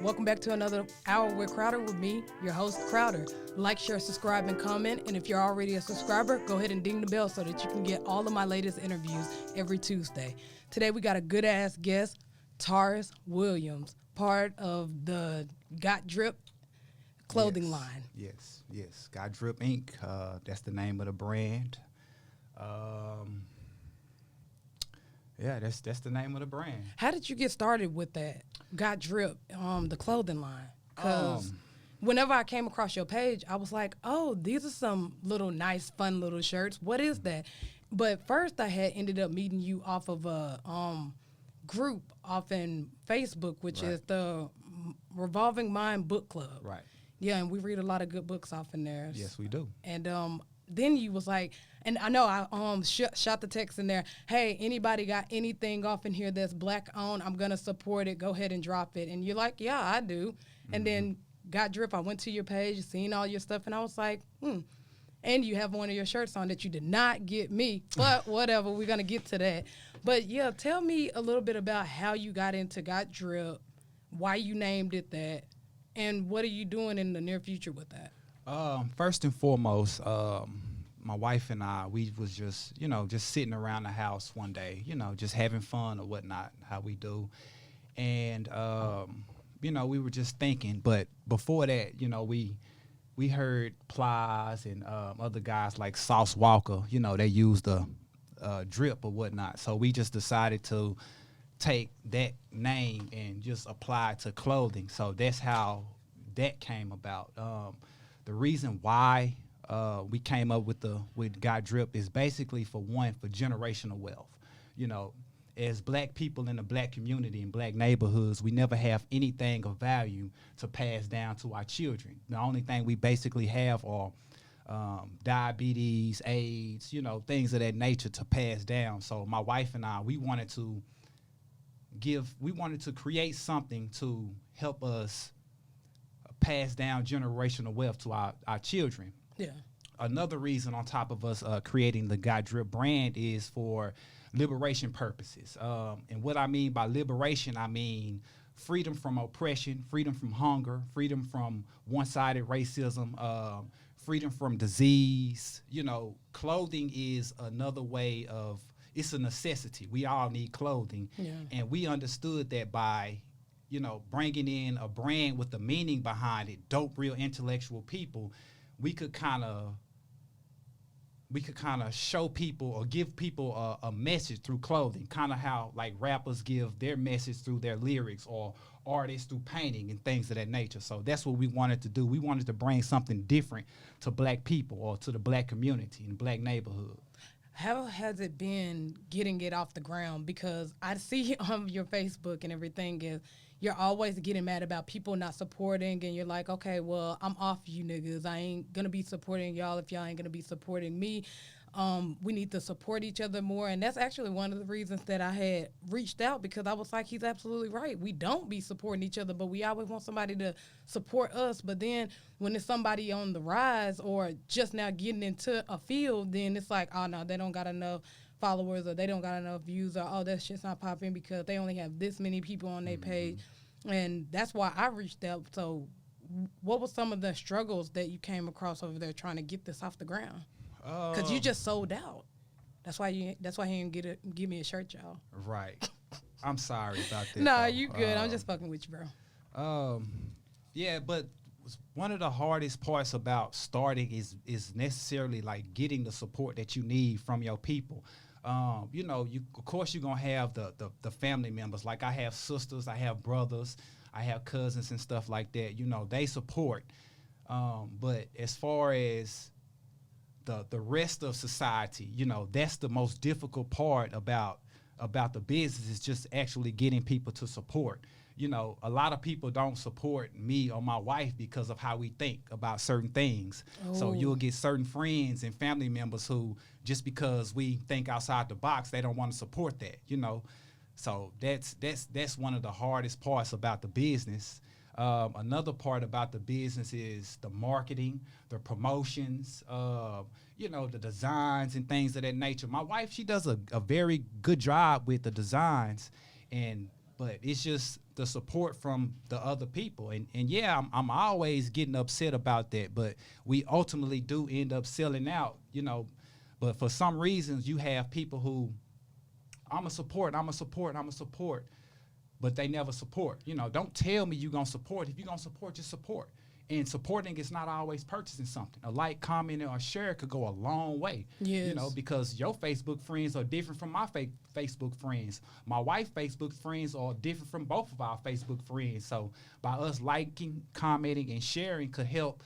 welcome back to another hour with Crowder with me, your host, Crowder. Like, share, subscribe, and comment. And if you're already a subscriber, go ahead and ding the bell so that you can get all of my latest interviews every Tuesday. Today, we got a good-ass guest, Taurus Williams, part of the Got D.R.I.P clothing line. Yes. Got D.R.I.P Inc. That's the name of the brand. That's the name of the brand. How did you get started with that, Got D.R.I.P, the clothing line? Because whenever I came across your page, I was like, oh, these are some little nice, fun little shirts. What is that? But first I had ended up meeting you off of a group off in Facebook, which is the Revolving Mind Book Club. Right. Yeah, and we read a lot of good books off in there. Yes, we do. And then you was like, and I know I shot the text in there, hey, anybody got anything off in here that's black owned, I'm going to support it, go ahead and drop it. And you're like, yeah, I do. And then Got D.R.I.P, I went to your page, seen all your stuff, and I was like, And you have one of your shirts on that you did not get me, but whatever, we're going to get to that. But yeah, tell me a little bit about how you got into Got D.R.I.P, why you named it that, and what are you doing in the near future with that? First and foremost, my wife and I, we was just sitting around the house one day, just having fun or whatnot, how we do. And, we were just thinking. But before that, we heard Plies and other guys like Sauce Walker, they used the drip or whatnot. So we just decided to take that name and just apply it to clothing. So that's how that came about. The reason why we came up with Got D.R.I.P is basically for generational wealth. As black people in the black community and black neighborhoods, we never have anything of value to pass down to our children. The only thing we basically have are diabetes, AIDS, things of that nature to pass down. So my wife and I, we wanted to create something to help us pass down generational wealth to our children. Yeah. Another reason on top of us creating the Got D.R.I.P brand is for liberation purposes. And what I mean by liberation, I mean freedom from oppression, freedom from hunger, freedom from one-sided racism, freedom from disease. Clothing is another way of, it's a necessity. We all need clothing. Yeah. And we understood that by bringing in a brand with the meaning behind it, dope, real intellectual people, we could kind of show people or give people a message through clothing, kind of how like rappers give their message through their lyrics or artists through painting and things of that nature. So that's what we wanted to do. We wanted to bring something different to black people or to the black community and black neighborhood. How has it been getting it off the ground? Because I see on your Facebook and everything is you're always getting mad about people not supporting, and you're like, okay, well, I'm off you niggas. I ain't going to be supporting y'all if y'all ain't going to be supporting me. We need to support each other more. And that's actually one of the reasons that I had reached out, because I was like, he's absolutely right. We don't be supporting each other, but we always want somebody to support us. But then when it's somebody on the rise or just now getting into a field, then it's like, oh, no, they don't got enough followers or they don't got enough views or, oh, that shit's not popping because they only have this many people on their page. And that's why I reached out. So what were some of the struggles that you came across over there trying to get this off the ground? Because you just sold out. That's why he didn't give me a shirt, y'all. Right. I'm sorry about that. No, you good. I'm just fucking with you, bro. Yeah, but one of the hardest parts about starting is necessarily like getting the support that you need from your people. Of course you're gonna have the family members. Like I have sisters, I have brothers, I have cousins and stuff like that. They support. But as far as the rest of society, that's the most difficult part about the business, is just actually getting people to support. A lot of people don't support me or my wife because of how we think about certain things. Oh. So you'll get certain friends and family members who, just because we think outside the box, they don't want to support that, So that's one of the hardest parts about the business. Another part about the business is the marketing, the promotions, the designs and things of that nature. My wife, she does a very good job with the designs, but it's just the support from the other people. And yeah, I'm always getting upset about that, but we ultimately do end up selling out, you know. But for some reasons, you have people who, I'm a support, but they never support. You know, don't tell me you're going to support. If you're going to support, just support. And supporting is not always purchasing something. A like, comment, or share could go a long way. Yes. You know, because your Facebook friends are different from my Facebook friends. My wife's Facebook friends are different from both of our Facebook friends. So by us liking, commenting, and sharing could help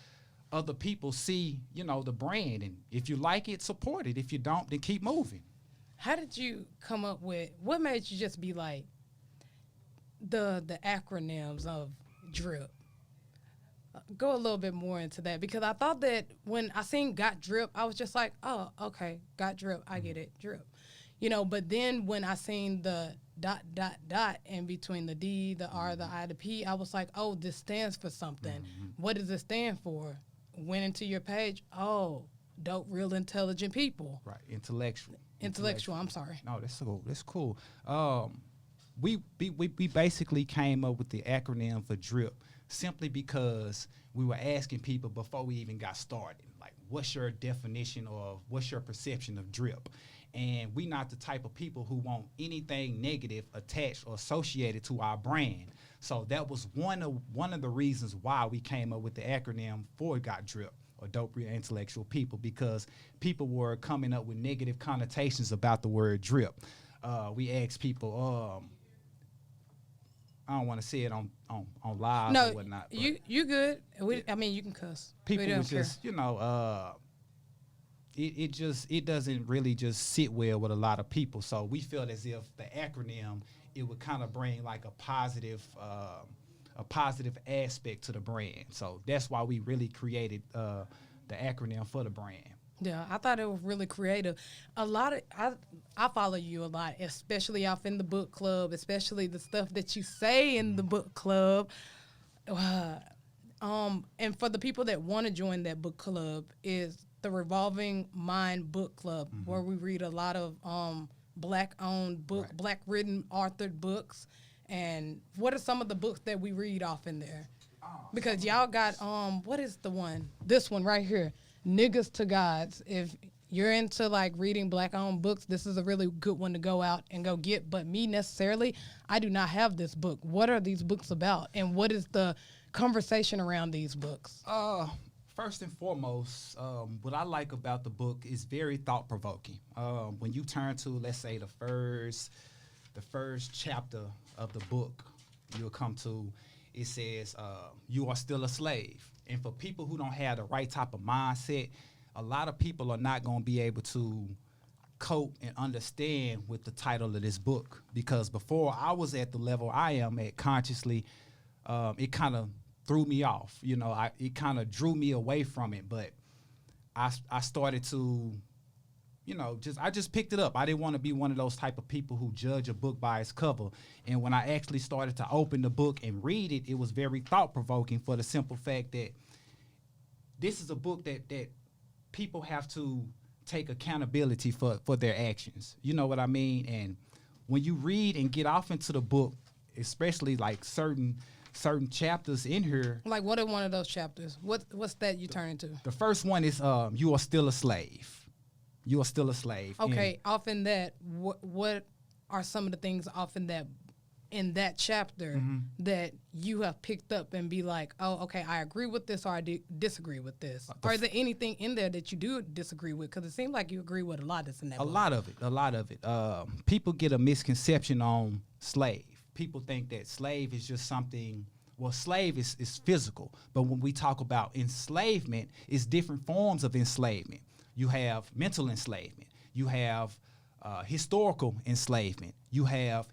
other people see, you know, the brand. And if you like it, support it. If you don't, then keep moving. How did you come up with, what made you just be like the acronyms of DRIP? Go a little bit more into that, because I thought that when I seen Got Drip, I was just like, oh, okay, Got Drip, I get it, drip. You know, but then when I seen the ... in between the D, the R, the I, the P, I was like, oh, this stands for something. Mm-hmm. What does it stand for? Went into your page, oh, dope, real intelligent people. Right, intellectual. I'm sorry. No, that's cool. We basically came up with the acronym for DRIP simply because we were asking people before we even got started, like, what's your definition or what's your perception of DRIP? And we not the type of people who want anything negative attached or associated to our brand. So that was one of the reasons why we came up with the acronym for Got DRIP, or Dope Real Intellectual People, because people were coming up with negative connotations about the word drip. We asked people, I don't want to say it on live or whatnot. You good. I mean, you can cuss. People was just, you know, it doesn't really just sit well with a lot of people. So we felt as if the acronym, it would kind of bring like a positive aspect to the brand. So that's why we really created the acronym for the brand. Yeah, I thought it was really creative. I follow you a lot, especially off in the book club, especially the stuff that you say in the book club. And for the people that want to join that book club, is the Revolving Mind Book Club, where we read a lot of Black-owned book, right. Black-written, authored books. And what are some of the books that we read off in there? Because y'all got what is the one? This one right here. Niggas to Gods. If you're into like reading Black-owned books, this is a really good one to go out and go get. But me necessarily, I do not have this book. What are these books about, and what is the conversation around these books? First and foremost, what I like about the book is very thought-provoking. When you turn to, let's say, the first chapter of the book, you'll come to, it says, you are still a slave. And for people who don't have the right type of mindset, a lot of people are not going to be able to cope and understand with the title of this book. Because before I was at the level I am at consciously, it kind of threw me off. You know, it kind of drew me away from it. But I started to, you know, I just picked it up. I didn't want to be one of those type of people who judge a book by its cover. And when I actually started to open the book and read it, it was very thought-provoking for the simple fact that this is a book that people have to take accountability for their actions. You know what I mean? And when you read and get off into the book, especially like certain chapters in here. Like, what are one of those chapters? What's that you turn into? The first one is you are still a slave. You are still a slave. Okay, often that, what are some of the things often that in that chapter that you have picked up and be like, oh, okay, I agree with this, or I disagree with this? Or is there anything in there that you do disagree with? Because it seems like you agree with a lot that's in that book. A lot of it. People get a misconception on slave. People think that slave is just something. Well, slave is physical, but when we talk about enslavement, it's different forms of enslavement. You have mental enslavement. You have historical enslavement. You have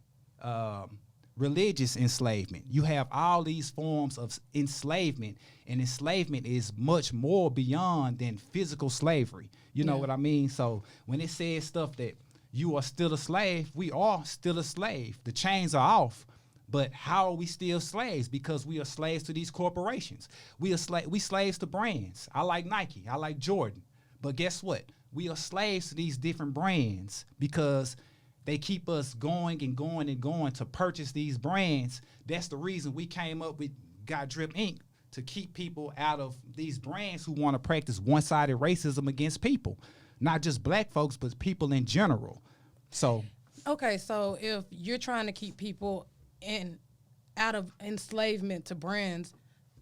religious enslavement. You have all these forms of enslavement, and enslavement is much more beyond than physical slavery. You know what I mean? So when it says stuff that you are still a slave, we are still a slave. The chains are off. But how are we still slaves? Because we are slaves to these corporations. We slaves to brands. I like Nike. I like Jordan. But guess what? We are slaves to these different brands because They keep us going and going and going to purchase these brands. That's the reason we came up with Got D.R.I.P Inc. to keep people out of these brands who want to practice one-sided racism against people, not just black folks, but people in general. So, okay, so if you're trying to keep people out of enslavement to brands,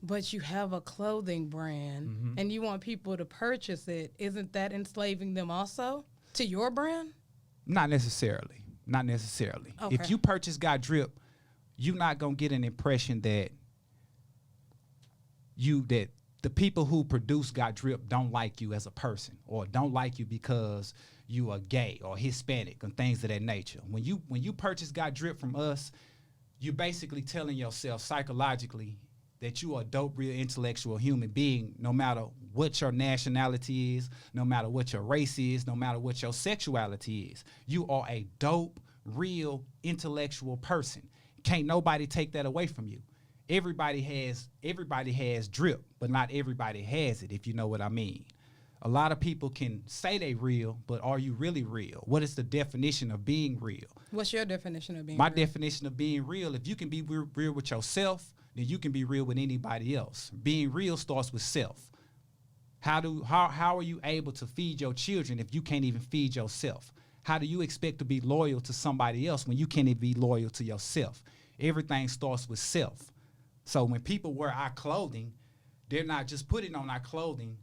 but you have a clothing brand and you want people to purchase it, isn't that enslaving them also to your brand? not necessarily. Not necessarily. Okay. If you purchase Got D.R.I.P, you're not gonna get an impression that the people who produce Got D.R.I.P don't like you as a person, or don't like you because you are gay or Hispanic and things of that nature. When you purchase Got D.R.I.P from us, you're basically telling yourself psychologically that you are a dope, real, intellectual human being, no matter what your nationality is, no matter what your race is, no matter what your sexuality is. You are a dope, real, intellectual person. Can't nobody take that away from you. Everybody has D.R.I.P, but not everybody has it, if you know what I mean. A lot of people can say they real, but are you really real? What is the definition of being real? What's your definition of being My real? definition of being real, if you can be real with yourself, then you can be real with anybody else. Being real starts with self. How are you able to feed your children if you can't even feed yourself? How do you expect to be loyal to somebody else when you can't even be loyal to yourself? Everything starts with self. So when people wear our clothing, they're not just putting on our clothing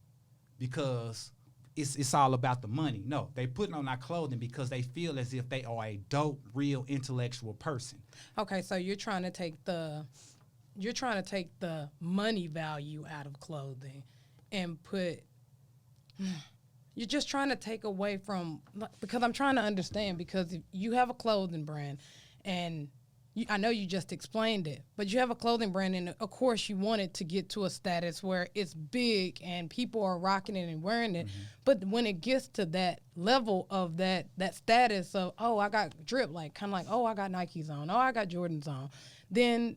because it's all about the money. No, they putting on our clothing because they feel as if they are a dope, real, intellectual person. Okay, so you're trying to take the money value out of clothing and you're just trying to take away from, because I'm trying to understand, because if you have a clothing brand and I know you just explained it, but you have a clothing brand and of course you want it to get to a status where it's big and people are rocking it and wearing it. But when it gets to that level of that status of, oh, I got D.R.I.P, like kind of like, oh, I got Nikes on, oh, I got Jordans on, then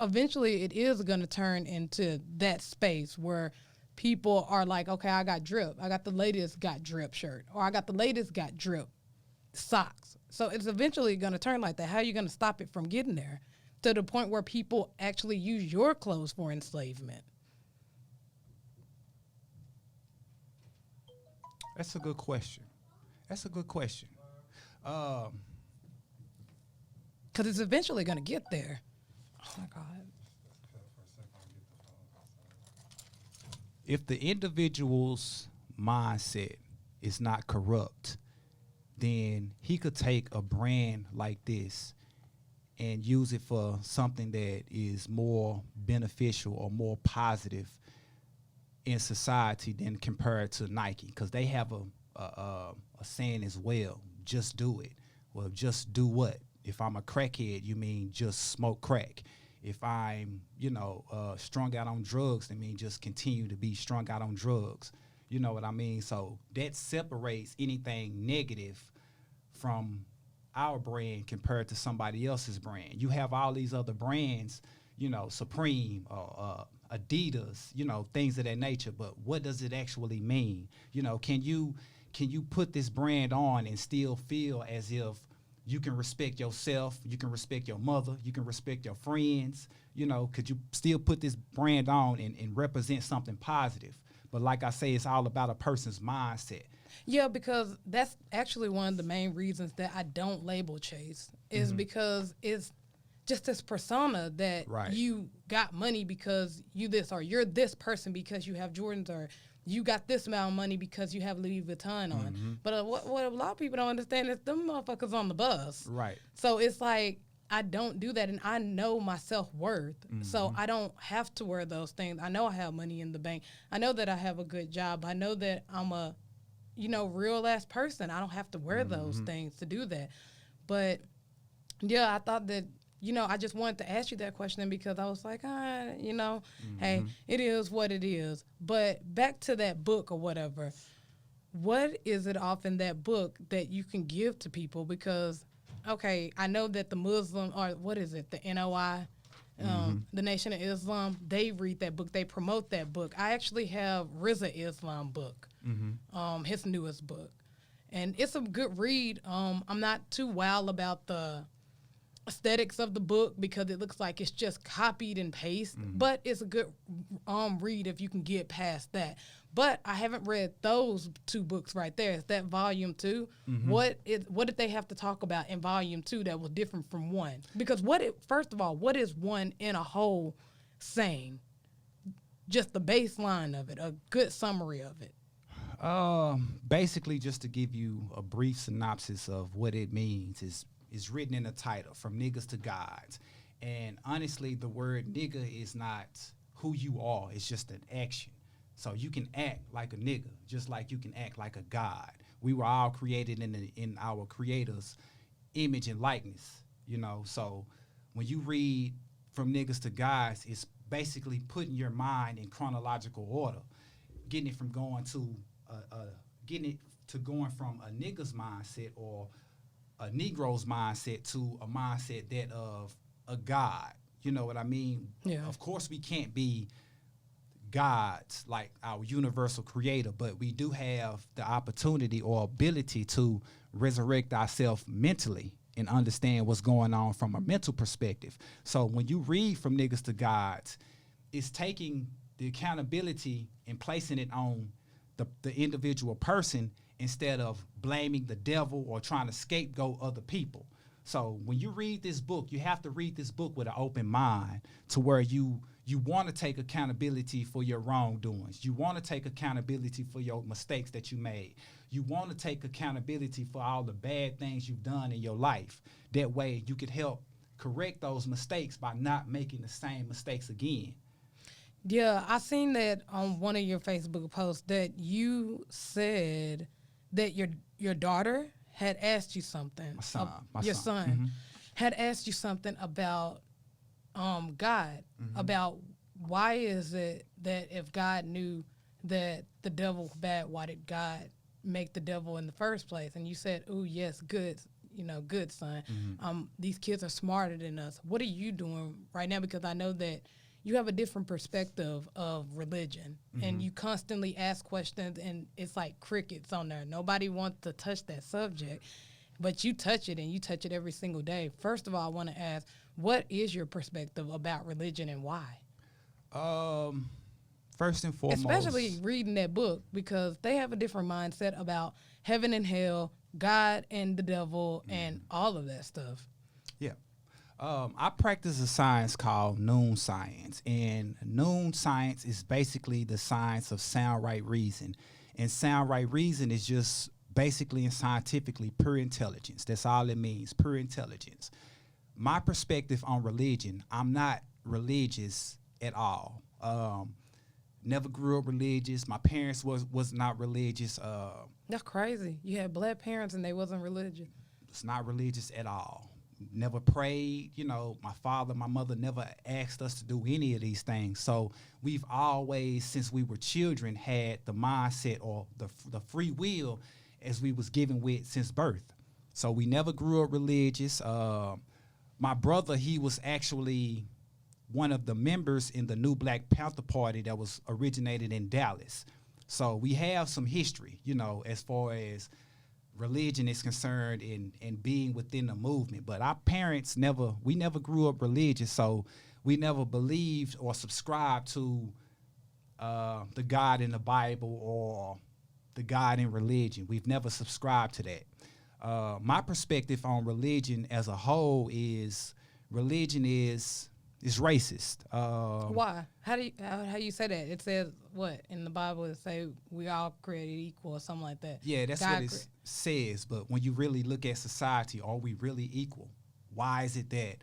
eventually it is going to turn into that space where people are like, okay, I got D.R.I.P, I got the latest Got D.R.I.P shirt, or I got the latest Got D.R.I.P socks. So it's eventually going to turn like that. How are you going to stop it from getting there to the point where people actually use your clothes for enslavement? That's a good question. Because it's eventually going to get there. Oh, my God. If the individual's mindset is not corrupt, then he could take a brand like this and use it for something that is more beneficial or more positive in society than compared to Nike, because they have a saying as well, just do it. Well, just do what? If I'm a crackhead, you mean just smoke crack. If I'm, strung out on drugs, that means just continue to be strung out on drugs. You know what I mean? So that separates anything negative from our brand compared to somebody else's brand. You have all these other brands, Supreme, Adidas, things of that nature. But what does it actually mean? Can you put this brand on and still feel as if you can respect yourself, you can respect your mother, you can respect your friends? Could you still put this brand on and represent something positive? But like I say, it's all about a person's mindset. Yeah, because that's actually one of the main reasons that I don't label chase is because it's just this persona that you got money because you this, or you're this person because you have Jordans, or you got this amount of money because you have Louis Vuitton on. But what a lot of people don't understand is them motherfuckers on the bus. Right. So it's like, I don't do that, and I know my self-worth, so I don't have to wear those things. I know I have money in the bank. I know that I have a good job. I know that I'm a, real-ass person. I don't have to wear those things to do that. But, yeah, I thought that, I just wanted to ask you that question because I was like, hey, it is what it is. But back to that book or whatever, what is it off in that book that you can give to people? Because okay, I know that the Muslim, or what is it, the NOI, the Nation of Islam, they read that book. They promote that book. I actually have Riza Islam book, his newest book. And it's a good read. I'm not too wild about the aesthetics of the book because it looks like it's just copied and paste, but it's a good read if you can get past that. But I haven't read those two books right there. Is that volume 2? What did they have to talk about in volume 2 that was different from 1? Because first of all, what is 1 in a whole saying? Just the baseline of it, a good summary of it. Basically, just to give you a brief synopsis of what it means is written in the title, From Niggas to Gods. And honestly, the word nigga is not who you are. It's just an action. So you can act like a nigga, just like you can act like a god. We were all created in our creator's image and likeness, you know. So when you read From Niggas to Gods, it's basically putting your mind in chronological order, getting it from going from a nigga's mindset or a Negro's mindset to a mindset that of a God. You know what I mean? Yeah. Of course, we can't be gods like our universal creator, but we do have the opportunity or ability to resurrect ourselves mentally and understand what's going on from a mental perspective. So when you read From Niggas to Gods, it's taking the accountability and placing it on the individual person instead of blaming the devil or trying to scapegoat other people. So when you read this book, you have to read this book with an open mind to where you want to take accountability for your wrongdoings. You want to take accountability for your mistakes that you made. You want to take accountability for all the bad things you've done in your life. That way you could help correct those mistakes by not making the same mistakes again. Yeah, I seen that on one of your Facebook posts that you said that your daughter had asked you something. Your son had asked you something about God, about why is it that if God knew that the devil was bad, why did God make the devil in the first place? And you said, "Oh yes, good, good son. These kids are smarter than us." What are you doing right now? Because I know that you have a different perspective of religion, and you constantly ask questions, and it's like crickets on there. Nobody wants to touch that subject, but you touch it, and you touch it every single day. First of all, I want to ask, what is your perspective about religion and why? First and foremost, especially reading that book, because they have a different mindset about heaven and hell, God and the devil, and all of that stuff. Yeah. I practice a science called noon science, and noon science is basically the science of sound right reason. And sound right reason is just basically and scientifically pure intelligence. That's all it means, pure intelligence. My perspective on religion, I'm not religious at all. Never grew up religious. My parents was not religious. That's crazy. You had black parents and they wasn't religious. It's not religious at all. Never prayed. My father, my mother never asked us to do any of these things. So we've always, since we were children, had the mindset or the free will as we was given with since birth. So we never grew up religious. My brother, he was actually one of the members in the new Black Panther Party that was originated in Dallas. So we have some history, as far as religion is concerned and being within the movement. But our parents never grew up religious, so we never believed or subscribed to the God in the Bible or the God in religion. We've never subscribed to that. My perspective on religion as a whole is religion is racist. Why? How you say that? It says what in the Bible? It say we all created equal or something like that. Yeah, that's what it says. But when you really look at society, are we really equal? Why is it that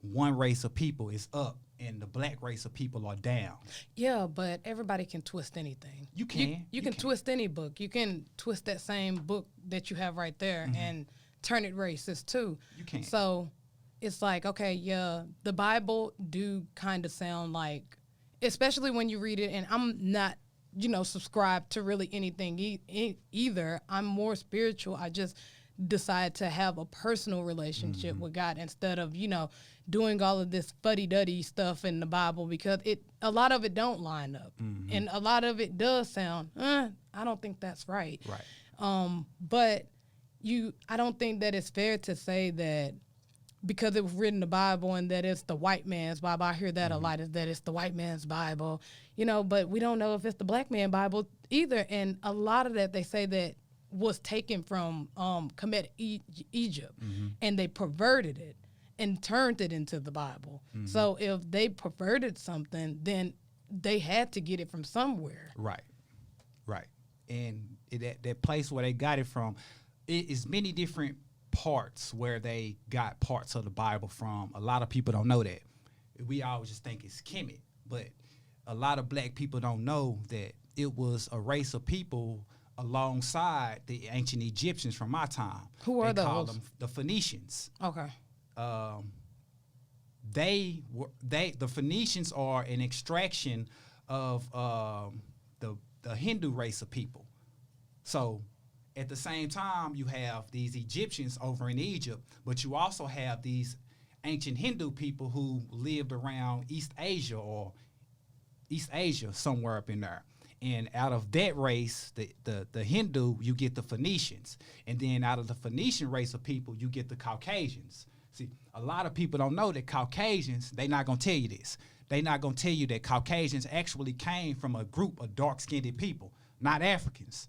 one race of people is up and the black race of people are down? Yeah, but everybody can twist anything. You can. You can twist any book. You can twist that same book that you have right there and turn it racist too. You can. So it's like, okay, yeah, the Bible do kind of sound like, especially when you read it, and I'm not, subscribed to really anything either. I'm more spiritual. I just decide to have a personal relationship with God instead of, doing all of this fuddy-duddy stuff in the Bible, because a lot of it don't line up. And a lot of it does sound, I don't think that's right. Right. But I don't think that it's fair to say that because it was written in the Bible and that it's the white man's Bible. I hear that a lot, is that it's the white man's Bible, but we don't know if it's the black man's Bible either. And a lot of that they say that was taken from Kemet, Egypt, and they perverted it and turned it into the Bible. So if they perverted something, then they had to get it from somewhere. Right. And that place where they got it from, it is many different parts where they got parts of the Bible from. A lot of people don't know that. We always just think it's Kemet, but a lot of black people don't know that it was a race of people alongside the ancient Egyptians from my time. Who are those? They call them the Phoenicians. Okay. The Phoenicians are an extraction of the Hindu race of people. So at the same time, you have these Egyptians over in Egypt, but you also have these ancient Hindu people who lived around East Asia somewhere up in there. And out of that race, the Hindu, you get the Phoenicians. And then out of the Phoenician race of people, you get the Caucasians. See, a lot of people don't know that Caucasians, they're not going to tell you this. They're not going to tell you that Caucasians actually came from a group of dark-skinned people, not Africans.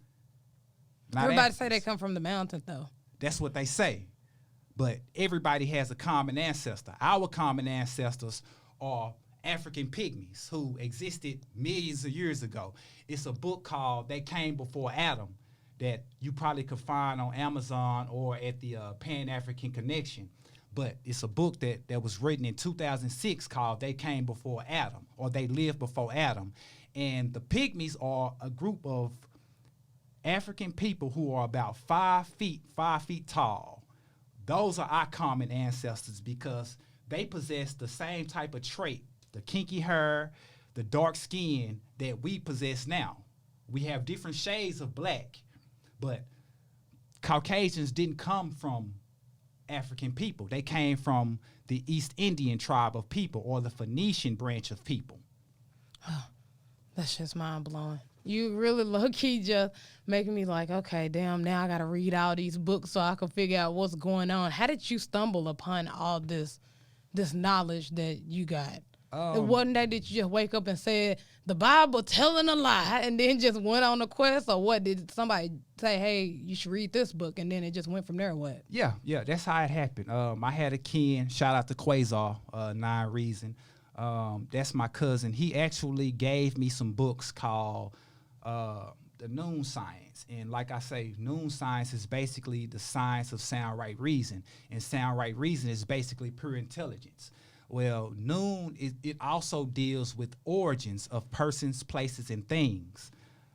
Everybody say they come from the mountains, though. That's what they say. But everybody has a common ancestor. Our common ancestors are African pygmies who existed millions of years ago. It's a book called They Came Before Adam that you probably could find on Amazon or at the Pan-African Connection. But it's a book that was written in 2006 called They Came Before Adam, or They Lived Before Adam. And the pygmies are a group of African people who are about 5 feet tall. Those are our common ancestors because they possess the same type of trait, the kinky hair, the dark skin that we possess now. We have different shades of black, but Caucasians didn't come from African people. They came from the East Indian tribe of people, or the Phoenician branch of people. Oh, that's just mind-blowing. You really low-key just making me like, okay, damn, now I got to read all these books so I can figure out what's going on. How did you stumble upon all this knowledge that you got? It wasn't that you just wake up and said, the Bible telling a lie, and then just went on a quest, or what? Did somebody say, hey, you should read this book, and then it just went from there, or what? Yeah, that's how it happened. I had a kin, shout out to Quasar, 9 Reason. That's my cousin. He actually gave me some books called the Noon Science. And like I say, Noon Science is basically the science of sound right reason. And sound right reason is basically pure intelligence. Well, Noon, it also deals with origins of persons, places, and things.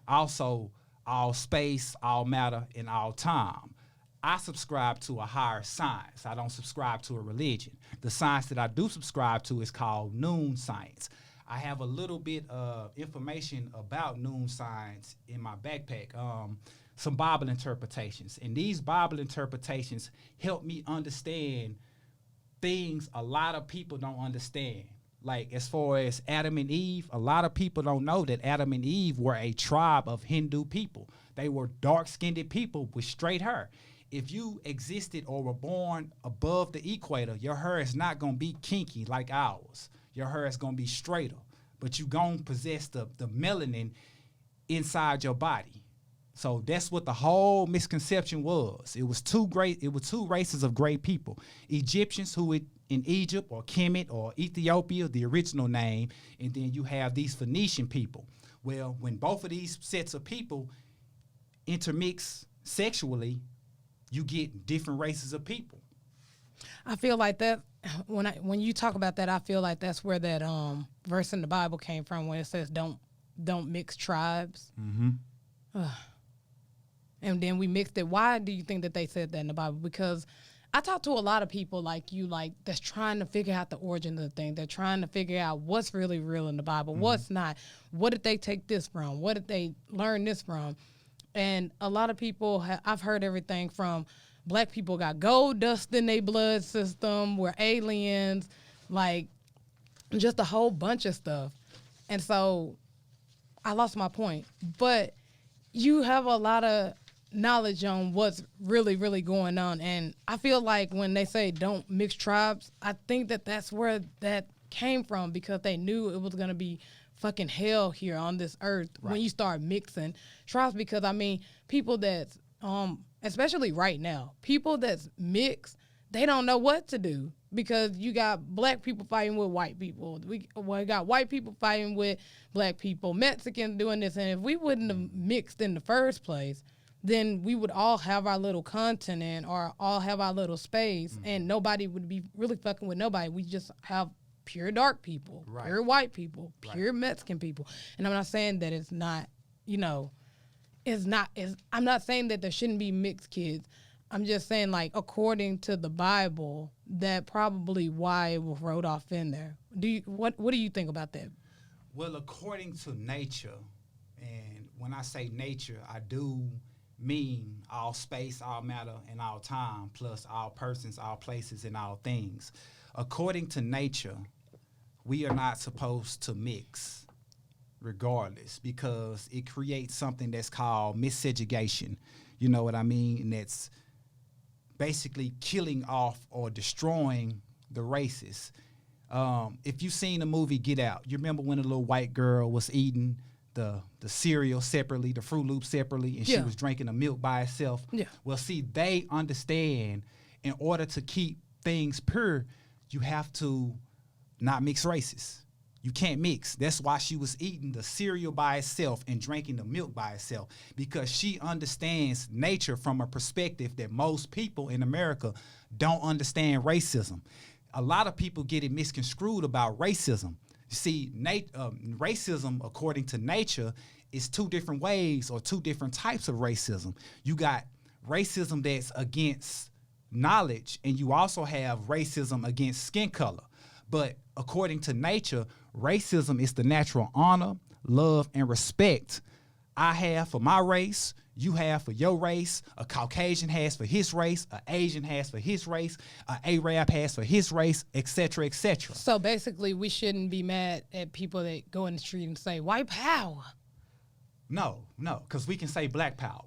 Also, all space, all matter, and all time. I subscribe to a higher science. I don't subscribe to a religion. The science that I do subscribe to is called Noon Science. I have a little bit of information about Noon Science in my backpack, some Bible interpretations. And these Bible interpretations help me understand things a lot of people don't understand. Like as far as Adam and Eve, a lot of people don't know that Adam and Eve were a tribe of Hindu people. They were dark-skinned people with straight hair. If you existed or were born above the equator, your hair is not going to be kinky like ours. Your hair is going to be straighter, but you going to possess the melanin inside your body. So that's what the whole misconception was. It was two races of great people. Egyptians who in Egypt or Kemet or Ethiopia, the original name, and then you have these Phoenician people. Well, when both of these sets of people intermix sexually, you get different races of people. I feel like that when you talk about that, I feel like that's where that verse in the Bible came from, when it says don't mix tribes. Mm-hmm. And then we mixed it. Why do you think that they said that in the Bible? Because I talk to a lot of people like you, like that's trying to figure out the origin of the thing. They're trying to figure out what's really real in the Bible, what's not. What did they take this from? What did they learn this from? And a lot of people, I've heard everything from black people got gold dust in their blood system, we're aliens, like just a whole bunch of stuff. And so I lost my point. But you have a lot of knowledge on what's really, really going on. And I feel like when they say don't mix tribes, I think that that's where that came from, because they knew it was going to be fucking hell here on this earth when you start mixing tribes. Because, I mean, people that's, especially right now, people that's mixed, they don't know what to do, because you got black people fighting with white people. We got white people fighting with black people, Mexicans doing this. And if we wouldn't have mixed in the first place, then we would all have our little continent or all have our little space, and nobody would be really fucking with nobody. We just have pure dark people, pure white people, pure Mexican people. And I'm not saying that it's not, I'm not saying that there shouldn't be mixed kids. I'm just saying, like, according to the Bible, that probably why it was wrote off in there. What do you think about that? Well, according to nature, and when I say nature, I do mean all space, all matter, and all time, plus all persons, all places, and all things. According to nature, we are not supposed to mix regardless, because it creates something that's called miscegenation. You know what I mean? And that's basically killing off or destroying the races. If you've seen the movie Get Out, you remember when a little white girl was eating the cereal separately, the Fruit Loops separately, and she was drinking the milk by itself? Yeah. Well, see, they understand in order to keep things pure, you have to not mix races. You can't mix. That's why she was eating the cereal by itself and drinking the milk by itself, because she understands nature from a perspective that most people in America don't understand racism. A lot of people get it misconstrued about racism. You see, racism, according to nature, is two different ways or two different types of racism. You got racism that's against knowledge, and you also have racism against skin color. But according to nature, racism is the natural honor, love, and respect I have for my race, you have for your race, a Caucasian has for his race, an Asian has for his race, an Arab has for his race, etc., etc. So basically, we shouldn't be mad at people that go in the street and say, white power. No, because we can say black power.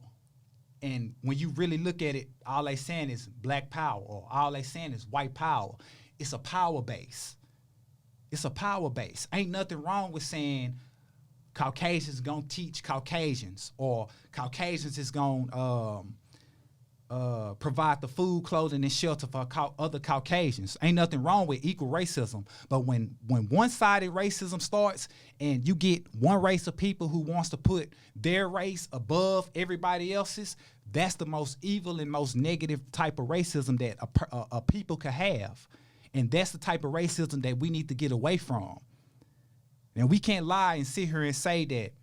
And when you really look at it, all they saying is black power, or all they saying is white power. It's a power base. It's a power base. Ain't nothing wrong with saying Caucasians gonna teach Caucasians, or Caucasians is gonna provide the food, clothing, and shelter for other Caucasians. Ain't nothing wrong with equal racism. But when one-sided racism starts, and you get one race of people who wants to put their race above everybody else's, that's the most evil and most negative type of racism that a people could have. And that's the type of racism that we need to get away from. And we can't lie and sit here and say that,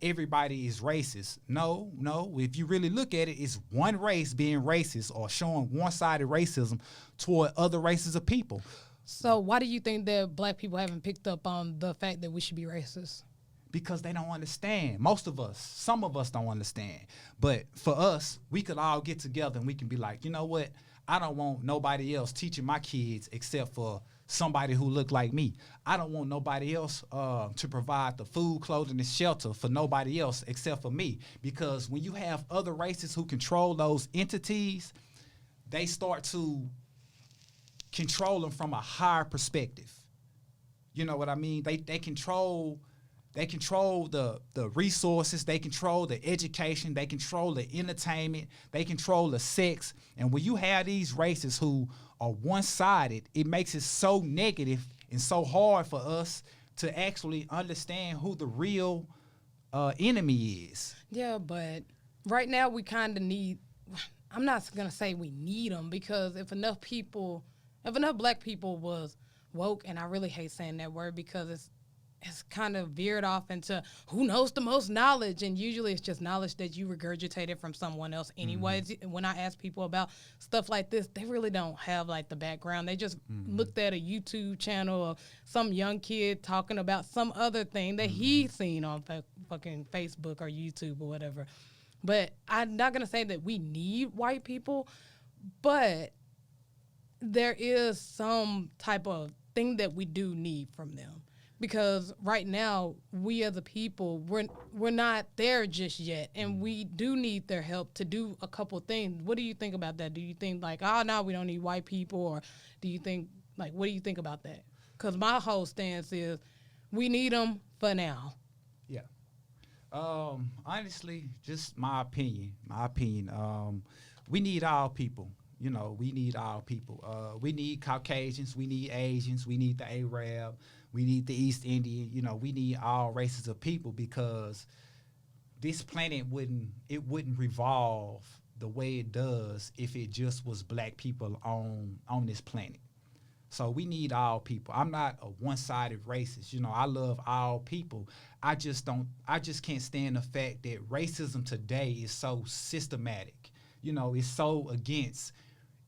everybody is racist. No. If you really look at it, it's one race being racist or showing one-sided racism toward other races of people. So why do you think that black people haven't picked up on the fact that we should be racist? Because they don't understand. Most of us, some of us don't understand. But for us, we could all get together and we can be like, you know what? I don't want nobody else teaching my kids except for somebody who look like me. I don't want nobody else to provide the food, clothing, and shelter for nobody else except for me. Because when you have other races who control those entities, they start to control them from a higher perspective. You know what I mean? They control the resources, they control the education, they control the entertainment, they control the sex. And when you have these races who are one-sided, it makes it so negative and so hard for us to actually understand who the real enemy is. Yeah, but right now we kind of need, I'm not going to say we need them, because if enough black people was woke, and I really hate saying that word because it's kind of veered off into who knows the most knowledge, and usually it's just knowledge that you regurgitated from someone else anyways. Mm-hmm. When I ask people about stuff like this, they really don't have like the background. They just looked at a YouTube channel of some young kid talking about some other thing that he's seen on fucking Facebook or YouTube or whatever. But I'm not going to say that we need white people, but there is some type of thing that we do need from them. because right now we as a people we're not there just yet, and we do need their help to do a couple things. What do you think about that? Do you think like, oh no, we don't need white people, or do you think like, what do you think about that? Because my whole stance is we need them for now. Yeah. Honestly, just my opinion. We need all people. You know, we need all people. We need Caucasians. We need Asians. We need the Arab. We need the East Indian. You know, we need all races of people, because this planet wouldn't revolve the way it does if it just was black people on this planet. So we need all people. I'm not a one-sided racist. You know, I love all people. I just can't stand the fact that racism today is so systematic. You know, it's so against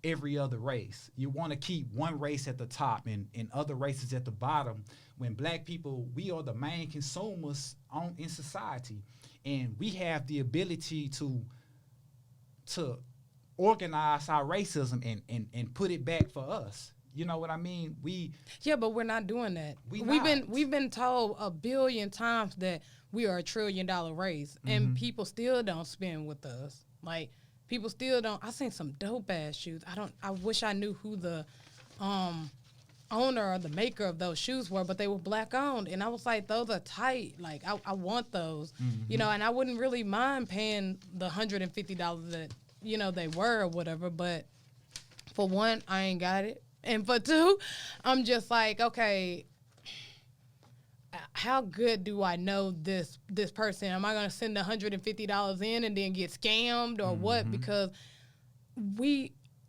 every other race. You want to keep one race at the top and other races at the bottom, when black people, we are the main consumers in society. And we have the ability to organize our racism and put it back for us. You know what I mean? Yeah, but we're not doing that. We've been told 1 billion times that we are a $1 trillion race, and people still don't spend with us. Like, people still don't. I seen some dope ass shoes. I wish I knew who the owner or the maker of those shoes were, but they were black owned, and I was like, those are tight. Like, I want those, you know, and I wouldn't really mind paying the $150 that, you know, they were or whatever. But for one, I ain't got it. And for two, I'm just like, okay, how good do I know this person? Am I going to send $150 in and then get scammed or what? Because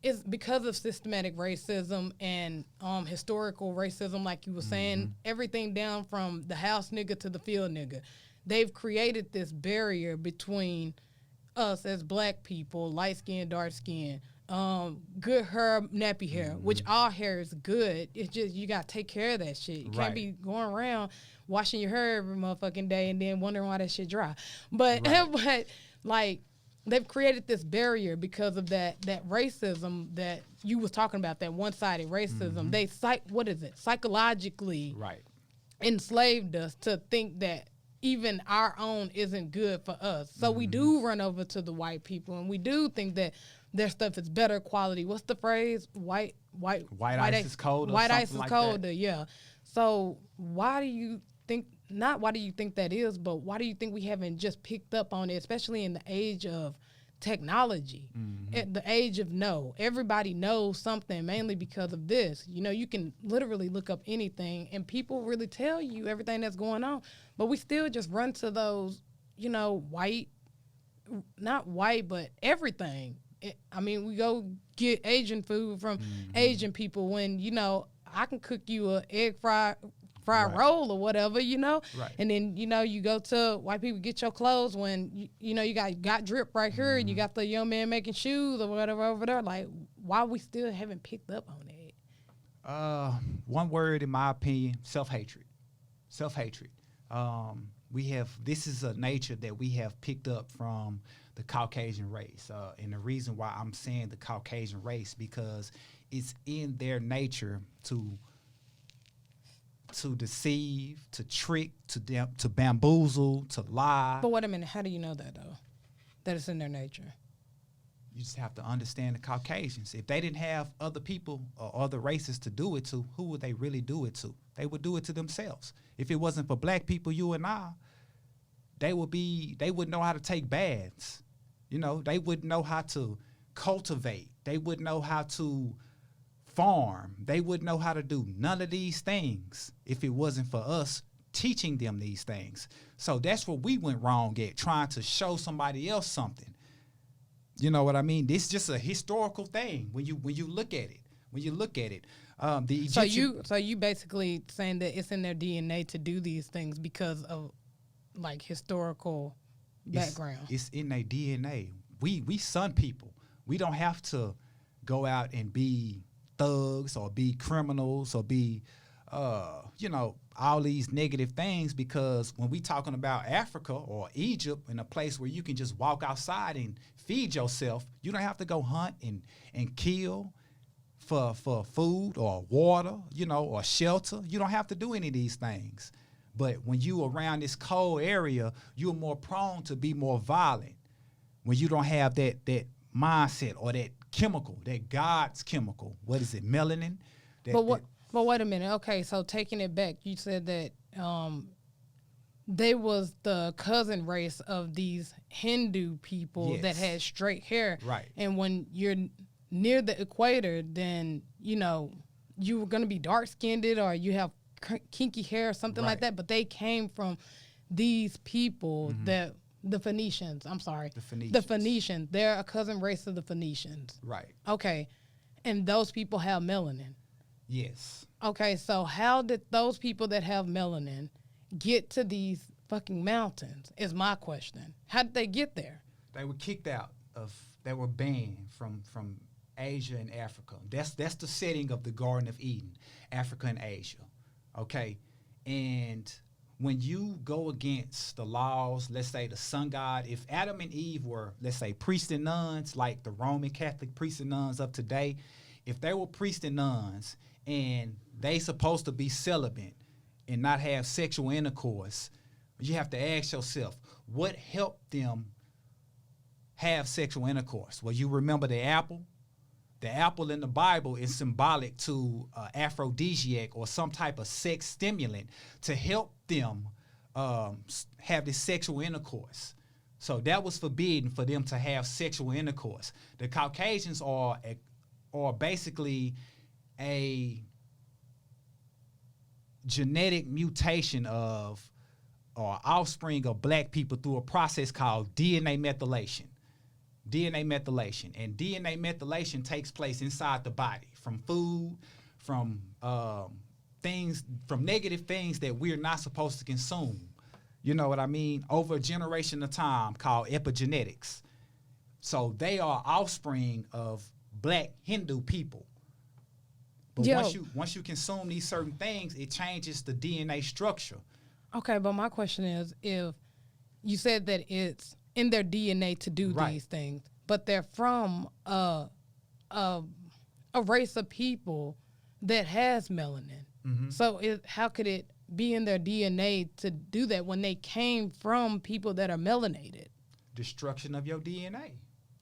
it's because of systematic racism and historical racism, like you were saying, everything down from the house nigga to the field nigga. They've created this barrier between us as black people, light skin, dark skin, good hair, nappy hair, which all hair is good. It's just you gotta take care of that shit. You can't be going around washing your hair every motherfucking day and then wondering why that shit dry. But but like, they've created this barrier because of that racism that you was talking about, that one-sided racism. They psychologically enslaved us to think that even our own isn't good for us. So we do run over to the white people, and we do think that their stuff is better quality. What's the phrase? White ice is colder. White ice is colder. Yeah. So why do you think? Not why do you think that is, but why do you think we haven't just picked up on it, especially in the age of technology, at the age of everybody knows something, mainly because of this. You know, you can literally look up anything, and people really tell you everything that's going on. But we still just run to those, you know, not white, but everything. I mean, we go get Asian food from Asian people when, you know, I can cook you a egg fried roll or whatever, you know? And then, you know, you go to white people, get your clothes when, you know, you got Got.D.R.I.P right here, and you got the young man making shoes or whatever over there. Like, why we still haven't picked up on it? One word, in my opinion, self-hatred. Self-hatred. This is a nature that we have picked up from the Caucasian race. And the reason why I'm saying the Caucasian race, because it's in their nature to deceive, to trick, to bamboozle, to lie. But wait a minute, how do you know that though? That it's in their nature? You just have to understand the Caucasians. If they didn't have other people or other races to do it to, who would they really do it to? They would do it to themselves. If it wasn't for black people, you and I, they wouldn't know how to take baths. You know, they wouldn't know how to cultivate. They wouldn't know how to farm. They wouldn't know how to do none of these things if it wasn't for us teaching them these things. So that's what we went wrong at, trying to show somebody else something. You know what I mean? This is just a historical thing when you look at it. When you look at it, the Egyptian, so you basically saying that it's in their DNA to do these things because of like historical background. It's in their DNA. We sun people. We don't have to go out and be thugs or be criminals or be, you know, all these negative things, because when we talking about Africa or Egypt, in a place where you can just walk outside and feed yourself, you don't have to go hunt and kill for food or water, you know, or shelter. You don't have to do any of these things. But when you around this cold area, you're more prone to be more violent when you don't have that mindset or that chemical, that God's chemical. What is it, melanin? But wait a minute. Okay, so taking it back, you said that they was the cousin race of these Hindu people that had straight hair. Right. And when you're near the equator, then, you know, you were going to be dark-skinned or you have kinky hair or something like that. But they came from these people that the Phoenicians. I'm sorry. The Phoenicians. They're a cousin race of the Phoenicians. Right. Okay. And those people have melanin. Yes. Okay, so how did those people that have melanin get to these fucking mountains is my question. How did they get there? They were kicked out they were banned from Asia and Africa. That's the setting of the Garden of Eden, Africa and Asia. Okay? And when you go against the laws, let's say the sun god, if Adam and Eve were, let's say, priests and nuns, like the Roman Catholic priests and nuns of today, if they were priests and nuns and they supposed to be celibate and not have sexual intercourse, you have to ask yourself, what helped them have sexual intercourse? Well, you remember the apple? The apple in the Bible is symbolic to aphrodisiac or some type of sex stimulant to help them have this sexual intercourse. So that was forbidden for them to have sexual intercourse. The Caucasians are basically a genetic mutation of or offspring of black people through a process called DNA methylation. DNA methylation. And DNA methylation takes place inside the body from food, from things, from negative things that we're not supposed to consume. You know what I mean? Over a generation of time, called epigenetics. So they are offspring of black Hindu people. But once you consume these certain things, it changes the DNA structure. Okay, but my question is, if you said that it's in their DNA to do these things, but they're from a race of people that has melanin. Mm-hmm. So how could it be in their DNA to do that when they came from people that are melanated? Destruction of your DNA.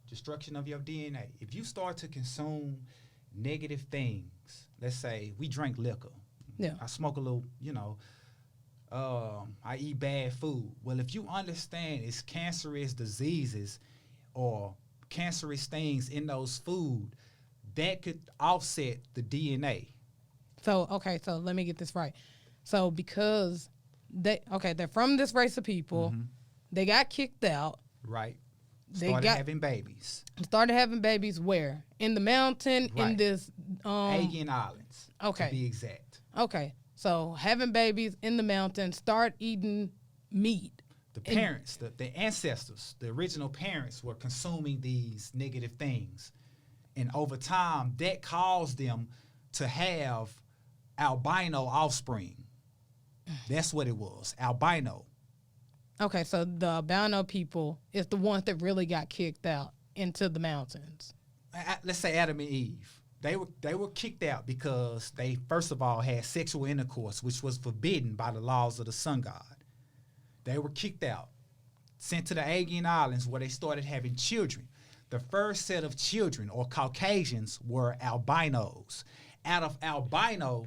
Destruction of your DNA. If you start to consume negative things, let's say we drink liquor. Yeah. I smoke a little, I eat bad food. Well, if you understand it's cancerous diseases or cancerous things in those food, that could offset the DNA. So let me get this right. So because they're from this race of people, they got kicked out. Right. Started having babies. Started having babies where? In the mountain, in this Aegean Islands. Okay. To be exact. Okay. So having babies in the mountain, start eating meat. The parents, the ancestors, the original parents were consuming these negative things. And over time, that caused them to have albino offspring. That's what it was, albino. Okay, so the albino people is the ones that really got kicked out into the mountains. Let's say Adam and Eve. They were kicked out because they, first of all, had sexual intercourse, which was forbidden by the laws of the sun god. They were kicked out, sent to the Aegean Islands where they started having children. The first set of children, or Caucasians, were albinos. Out of albino,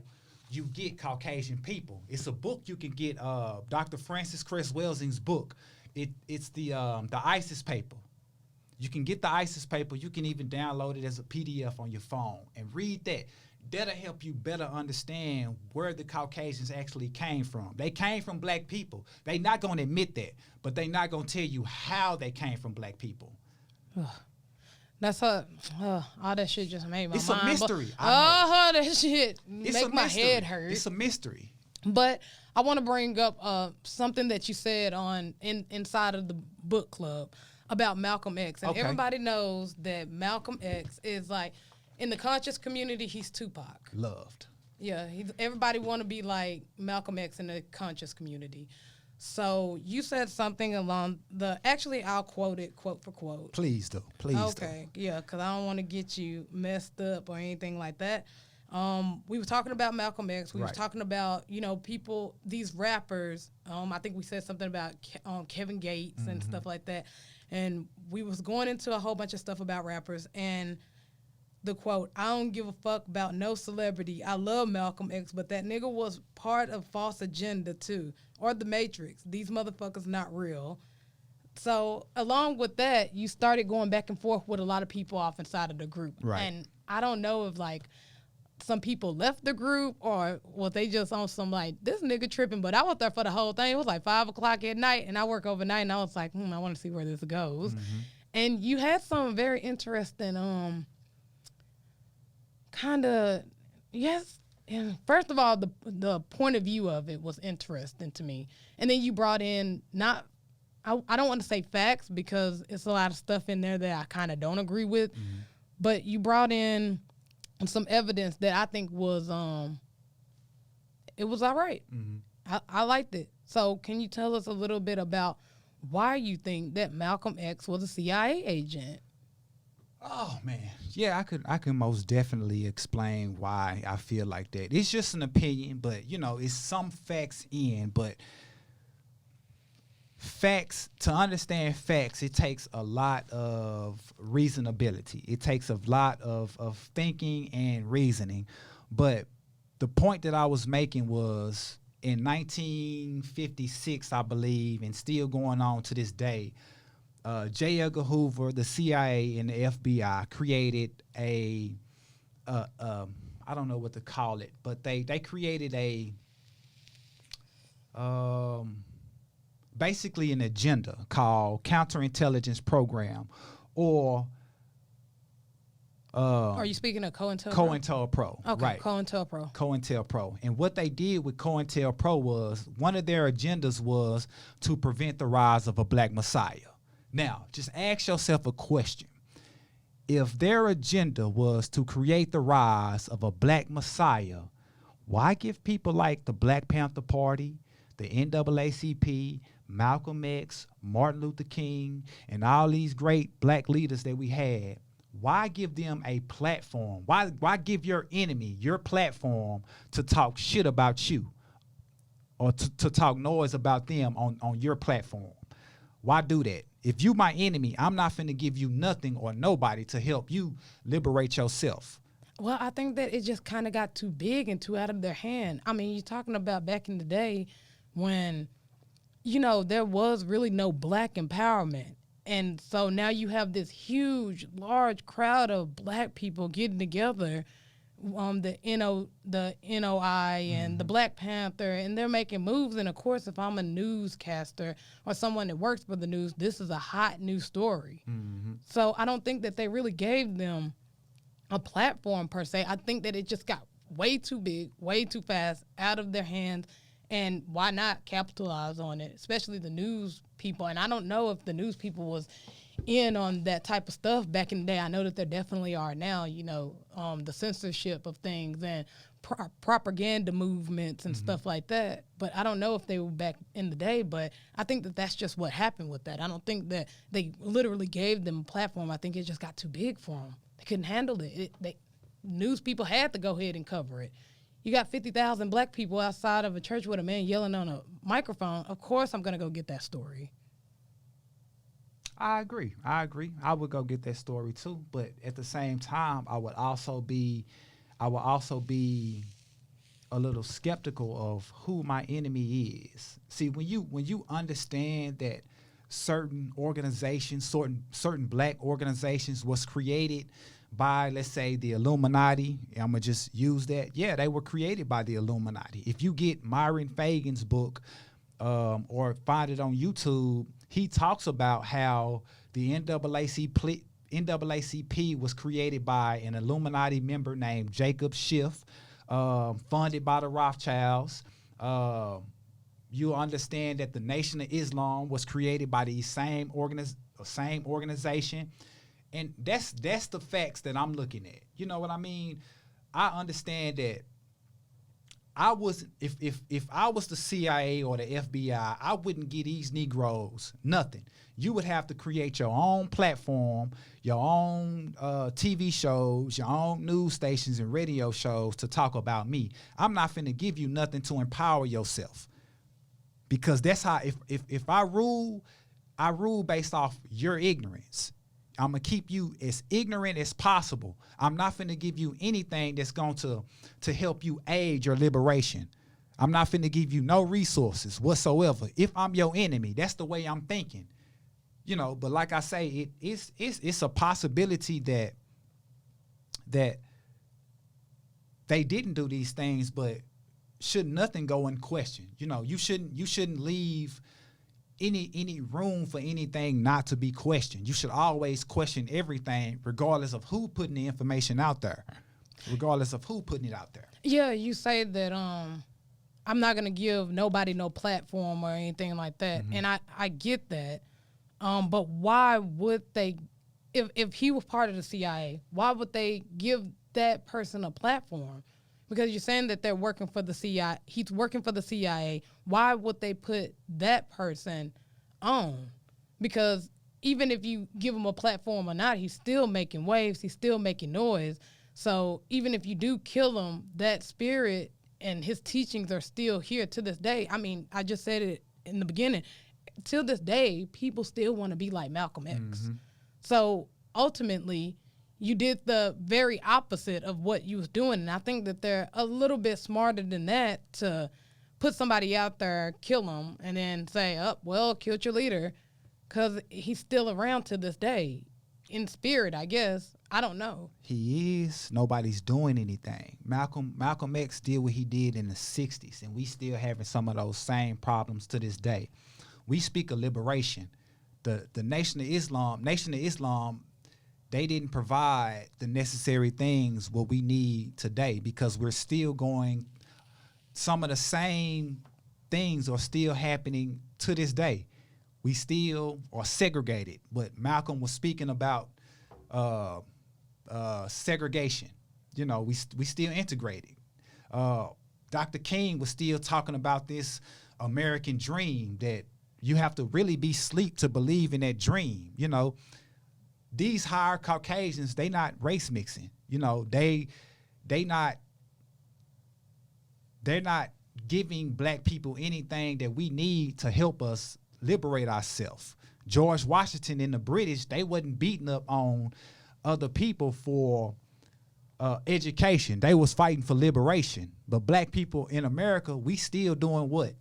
you get Caucasian people. It's a book you can get, Dr. Francis Cress Welsing's book. It's the ISIS paper. You can get the ISIS paper. You can even download it as a PDF on your phone and read that. That'll help you better understand where the Caucasians actually came from. They came from black people. They're not going to admit that, but they're not going to tell you how they came from black people. That's all that shit just made my mind. It's a mystery. That shit make my head hurt. It's a mystery. But I want to bring up something that you said inside of the book club about Malcolm X. And everybody knows that Malcolm X is like, in the conscious community, he's Tupac. Loved. Yeah, everybody want to be like Malcolm X in the conscious community. So you said something along the. Actually, I'll quote it quote for quote. Please do. Please do. Okay, yeah, because I don't want to get you messed up or anything like that. We were talking about Malcolm X. We was talking about, people, these rappers. I think we said something about Kevin Gates and stuff like that. And we was going into a whole bunch of stuff about rappers. And the quote, I don't give a fuck about no celebrity. I love Malcolm X, but that nigga was part of false agenda too. Or the Matrix. These motherfuckers not real. So along with that, you started going back and forth with a lot of people off inside of the group. Right. And I don't know if some people left the group or was they just on some this nigga tripping, but I was there for the whole thing. It was 5 o'clock at night and I work overnight and I was like, I want to see where this goes. And you had some very interesting, and first of all, the point of view of it was interesting to me. And then you brought in I don't want to say facts because it's a lot of stuff in there that I kind of don't agree with, but you brought in some evidence that I think was it was all right. I liked it. So can you tell us a little bit about why you think that Malcolm X was a CIA agent? Oh man, yeah, I could most definitely explain why I feel like that. It's just an opinion, but it's some facts but facts, to understand facts, it takes a lot of reasonability. It takes a lot of thinking and reasoning. But the point that I was making was in 1956, I believe, and still going on to this day, J. Edgar Hoover, the CIA, and the FBI created I don't know what to call it, but they created basically an agenda called Counterintelligence Program, or are you speaking of COINTELPRO? COINTELPRO, okay, right? COINTELPRO, and what they did with COINTELPRO was one of their agendas was to prevent the rise of a black messiah. Now, just ask yourself a question: if their agenda was to create the rise of a black messiah, why give people like the Black Panther Party, the NAACP, Malcolm X, Martin Luther King, and all these great black leaders that we had, why give them a platform? Why give your enemy your platform to talk shit about you or to talk noise about them on your platform? Why do that? If you my enemy, I'm not finna give you nothing or nobody to help you liberate yourself. Well, I think that it just kind of got too big and too out of their hand. I mean, you're talking about back in the day when, there was really no black empowerment. And so now you have this huge, large crowd of black people getting together, the NOI and the Black Panther, and they're making moves. And of course, if I'm a newscaster or someone that works for the news, this is a hot news story. So I don't think that they really gave them a platform per se. I think that it just got way too big, way too fast, out of their hands. And why not capitalize on it, especially the news people? And I don't know if the news people was in on that type of stuff back in the day. I know that there definitely are now, the censorship of things and propaganda movements and stuff like that. But I don't know if they were back in the day, but I think that that's just what happened with that. I don't think that they literally gave them a platform. I think it just got too big for them. They couldn't handle it. News people had to go ahead and cover it. You got 50,000 black people outside of a church with a man yelling on a microphone. Of course I'm going to go get that story. I agree. I would go get that story too. But at the same time, I would also be a little skeptical of who my enemy is. See, when you understand that certain organizations, certain black organizations was created by, let's say, the Illuminati. I'm going to just use that. Yeah, they were created by the Illuminati. If you get Myron Fagan's book or find it on YouTube, he talks about how the NAACP was created by an Illuminati member named Jacob Schiff, funded by the Rothschilds. You understand that the Nation of Islam was created by the same organization. And that's the facts that I'm looking at. You know what I mean? I understand that I was if I was the CIA or the FBI, I wouldn't give these Negroes nothing. You would have to create your own platform, your own TV shows, your own news stations and radio shows to talk about me. I'm not finna give you nothing to empower yourself, because that's how if I rule based off your ignorance. I'm gonna keep you as ignorant as possible. I'm not finna give you anything that's going to help you aid your liberation. I'm not finna give you no resources whatsoever. If I'm your enemy, that's the way I'm thinking. You know, but like I say, it's a possibility that they didn't do these things, but should nothing go unquestioned. You know, you shouldn't leave any room for anything not to be questioned. You should always question everything, regardless of who putting the information out there. Regardless of who putting it out there. Yeah, you say that I'm not gonna give nobody no platform or anything like that, and I get that. But why would they, if he was part of the CIA, why would they give that person a platform? Because you're saying that they're working for the CIA. He's working for the CIA. Why would they put that person on? Because even if you give him a platform or not, he's still making waves. He's still making noise. So even if you do kill him, that spirit and his teachings are still here to this day. I mean, I just said it in the beginning. Till this day, people still want to be like Malcolm X. So ultimately, you did the very opposite of what you was doing. And I think that they're a little bit smarter than that to put somebody out there, kill them, and then say, oh, well, killed your leader, because he's still around to this day. In spirit, I guess. I don't know. He is. Nobody's doing anything. Malcolm X did what he did in the 60s, and we still having some of those same problems to this day. We speak of liberation. The Nation of Islam, they didn't provide the necessary things what we need today, because we're still going, some of the same things are still happening to this day. We still are segregated. But Malcolm was speaking about segregation. You know, we still integrated. Dr. King was still talking about this American dream, that you have to really be asleep to believe in that dream. You know, these higher Caucasians, they not race mixing. You know, they're not giving black people anything that we need to help us liberate ourselves. George Washington and the British, they wasn't beating up on other people for education. They was fighting for liberation. But black people in America, we still doing what?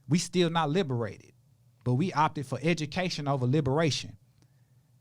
We still not liberated. But we opted for education over liberation.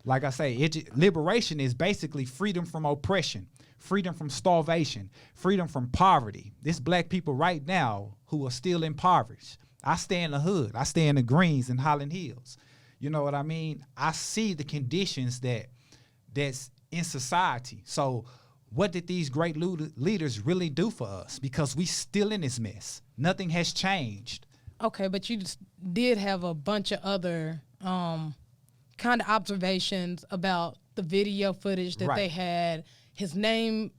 Like I say, liberation is basically freedom from oppression, freedom from starvation, freedom from poverty. There's black people right now who are still impoverished. I stay in the hood. I stay in the Greens and Highland Hills. You know what I mean? I see the conditions that's in society. So what did these great leaders really do for us? Because we still in this mess. Nothing has changed. Okay, but you just did have a bunch of other kind of observations about the video footage that they had, his name,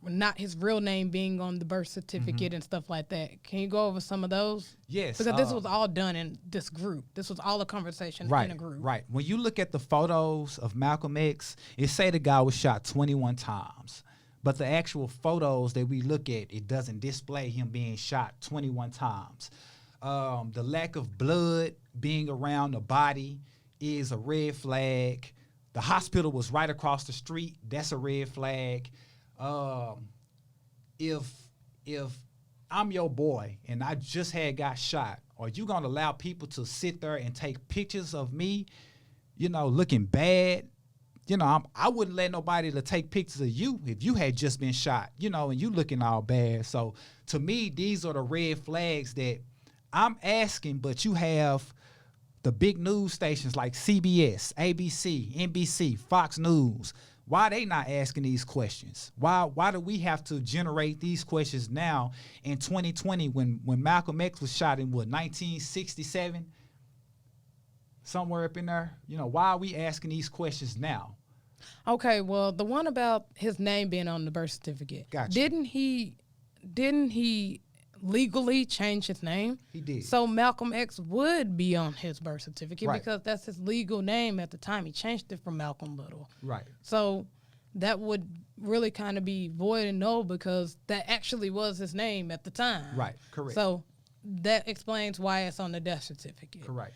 not his real name being on the birth certificate and stuff like that. Can you go over some of those? Yes. Because this was all done in this group. This was all a conversation in a group. Right. When you look at the photos of Malcolm X, it say the guy was shot 21 times. But the actual photos that we look at, it doesn't display him being shot 21 times. The lack of blood being around the body is a red flag. The hospital was right across the street. That's a red flag. If I'm your boy and I just got shot, are you gonna allow people to sit there and take pictures of me, you know, looking bad? You know, I wouldn't let nobody to take pictures of you if you had just been shot, you know, and you looking all bad. So to me, these are the red flags that I'm asking, but you have the big news stations like CBS, ABC, NBC, Fox News. Why are they not asking these questions? Why do we have to generate these questions now in 2020 when Malcolm X was shot in, 1967? Somewhere up in there. You know, why are we asking these questions now? Okay, well, the one about his name being on the birth certificate. Gotcha. Didn't he legally change his name. He did. So Malcolm X would be on his birth certificate Right. because that's his legal name at the time. He changed it from Malcolm Little. Right. So that would really kind of be void and null because that actually was his name at the time. Right. Correct. So that explains why it's on the death certificate. Correct.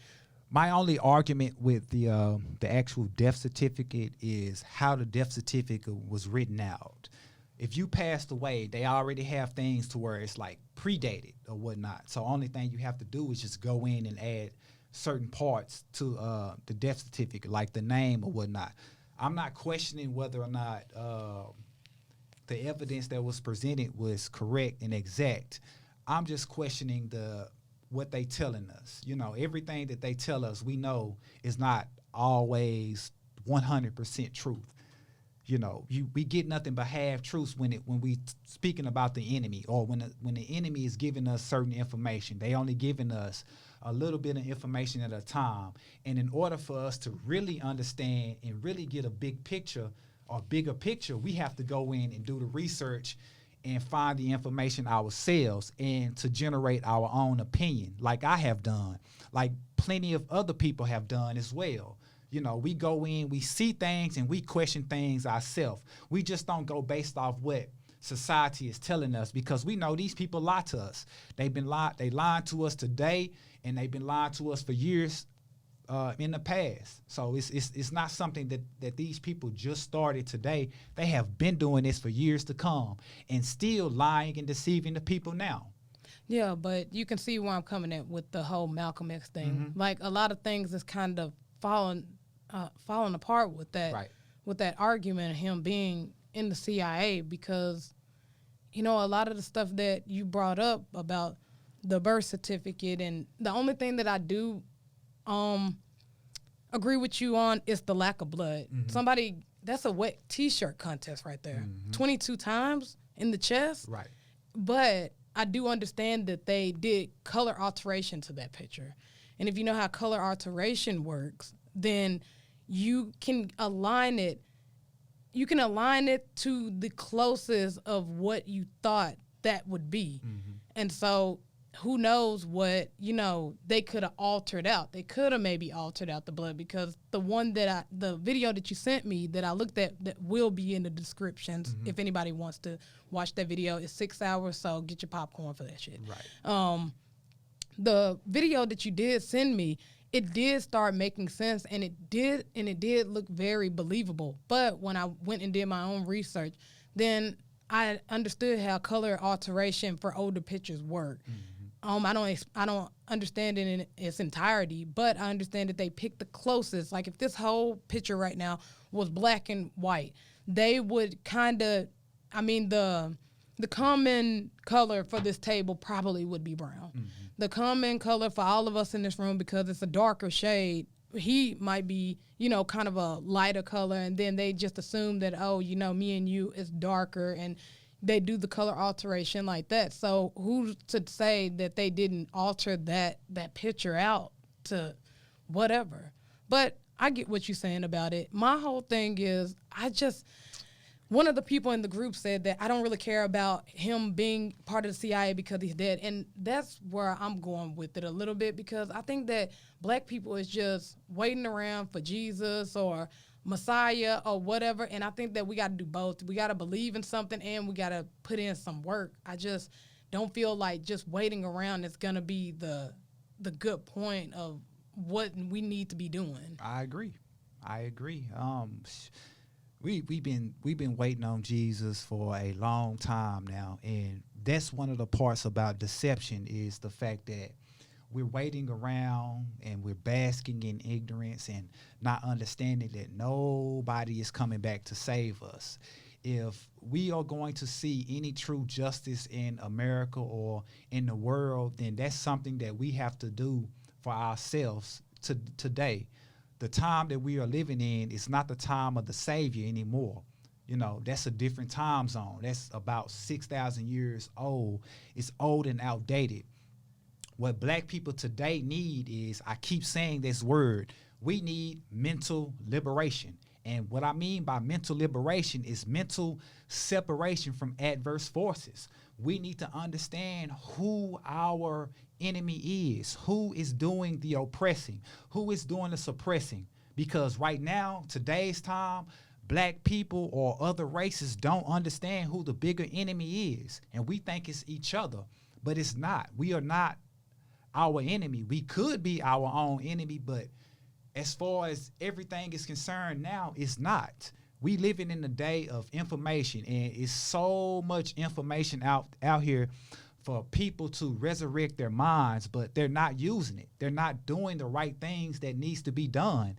My only argument with the actual death certificate is how the death certificate was written out. If you passed away, they already have things to where it's like predated or whatnot. So only thing you have to do is just go in and add certain parts to the death certificate, like the name or whatnot. I'm not questioning whether or not the evidence that was presented was correct and exact. I'm just questioning what they telling us. You know, everything that they tell us, we know is not always 100% truth. You know, we get nothing but half truths when we speaking about the enemy, or when the enemy is giving us certain information. They only giving us a little bit of information at a time. And in order for us to really understand and really get a big picture or bigger picture, we have to go in and do the research and find the information ourselves and to generate our own opinion, like I have done, like plenty of other people have done as well. You know, we go in, we see things, and we question things ourselves. We just don't go based off what society is telling us, because we know these people lie to us. They lied to us today, and they've been lying to us for years in the past. So it's not something that these people just started today. They have been doing this for years to come, and still lying and deceiving the people now. Yeah, but you can see where I'm coming at with the whole Malcolm X thing. Mm-hmm. Like a lot of things is kind of falling apart with that, right, with that argument of him being in the CIA, because, you know, a lot of the stuff that you brought up about the birth certificate, and the only thing that I do agree with you on is the lack of blood. Mm-hmm. That's a wet T-shirt contest right there. Mm-hmm. 22 times in the chest. Right. But I do understand that they did color alteration to that picture. And if you know how color alteration works, then you can align it to the closest of what you thought that would be. Mm-hmm. And so who knows what, you know, they could have altered out. They could have maybe altered out the blood, because the video that you sent me that I looked at, that will be in the descriptions, mm-hmm, if anybody wants to watch that video. It's 6 hours, so get your popcorn for that shit. Right. The video that you did send me, it did start making sense, and it did look very believable. But when I went and did my own research, then I understood how color alteration for older pictures work. Mm-hmm. I don't understand it in its entirety, but I understand that they picked the closest. Like if this whole picture right now was black and white, they would kind of, the common color for this table probably would be brown. Mm-hmm. The common color for all of us in this room, because it's a darker shade, he might be, you know, kind of a lighter color, and then they just assume that, oh, you know, me and you is darker, and they do the color alteration like that. So who's to say that they didn't alter that picture out to whatever? But I get what you're saying about it. My whole thing is, one of the people in the group said that I don't really care about him being part of the CIA because he's dead. And that's where I'm going with it a little bit, because I think that black people is just waiting around for Jesus or Messiah or whatever. And I think that we got to do both. We got to believe in something, and we got to put in some work. I just don't feel like just waiting around is going to be the good point of what we need to be doing. I agree. We've been waiting on Jesus for a long time now, and that's one of the parts about deception, is the fact that we're waiting around and we're basking in ignorance and not understanding that nobody is coming back to save us. If we are going to see any true justice in America or in the world, then that's something that we have to do for ourselves today. The time that we are living in is not the time of the Savior anymore. You know, that's a different time zone. That's about 6,000 years old. It's old and outdated. What black people today need is, I keep saying this word, we need mental liberation. And what I mean by mental liberation is mental separation from adverse forces. we need to understand who our enemy is, who is doing the oppressing, who is doing the suppressing. Because right now, today's time, black people or other races don't understand who the bigger enemy is. And we think it's each other, but it's not. We are not our enemy. We could be our own enemy, but as far as everything is concerned now, it's not. We living in the day of information, and it's so much information out here for people to resurrect their minds, but they're not using it. They're not doing the right things that needs to be done.